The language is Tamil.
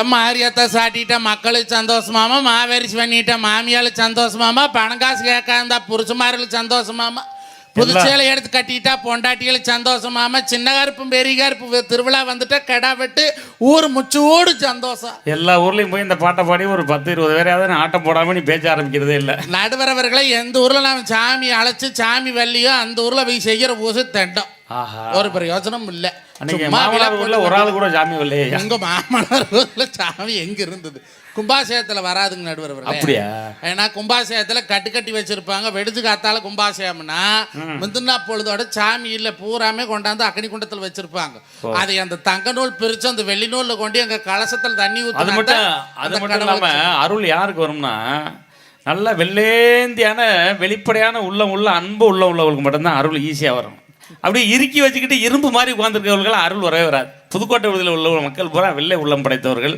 மாரியத்தை சாட்டிட்ட மக்களுக்கு சந்தோஷமாமா, மாவேரிச்சு பண்ணிட்ட மாமியாளுக்கு சந்தோஷமாமா, பணம் காசு கேட்காந்தா புருஷமார்களுக்கு சந்தோஷமாமா, புதுச்சேலை எடுத்து கட்டிட்டா பொண்டாட்டிகளுக்கு சந்தோஷமாமா, சின்ன கருப்பும் பெரிய கருப்பு திருவிழா வந்துட்டா கெடா வெட்டு ஊர் முச்சோடு சந்தோஷம். எல்லா ஊர்லயும் போய் இந்த பாட்டை பாடி ஒரு 10-20 பேரையாவது ஆட்டம் போடாம நீ பேச்ச ஆரம்பிக்கிறதே இல்லை. நடுவரவர்களை எந்த ஊர்ல நாம் சாமி அழைச்சு சாமி வள்ளியோ அந்த ஊர்ல போய் செய்கிற ஊசு தண்டம் ஒரு பிரயோஜனம் இல்லை. மாமனார் ஊர்ல ஒரு ஆள் கூட சாமி வரலையே. எங்க மாமனார் ஊர்ல சாமி எங்க இருந்தது? கும்பாசயத்துல வராதுங்க நடுவர். அப்படியா? ஏன்னா கும்பாசயத்துல கட்டி வச்சிருப்பாங்க. வெடிச்சு காத்தால கும்பாசயம்னா முந்தினா பொழுதோட சாமி இல்ல பூராமே கொண்டாந்து அக்னி குண்டத்துல வச்சிருப்பாங்க. அதை அந்த தங்க நூல் பிரிச்சு அந்த வெள்ளி நூல்ல கொண்டு எங்க கலசத்துல தண்ணி ஊத்தி அது மட்டும் இல்லாம அருள் யாருக்கு வரும்னா நல்ல வெள்ளேந்தியான வெளிப்படையான உள்ள அன்பு உள்ளவங்களுக்கு மட்டும்தான் அருள் ஈஸியா வரும். அப்படியே இறுக்கி வச்சுக்கிட்டு இரும்பு மாதிரி உட்கார்ந்துருக்கவர்கள் அருள் வரவே வராது. புதுக்கோட்டை விடுதலை உள்ள மக்கள் பூரா வெள்ளை உள்ளம் படைத்தவர்கள்.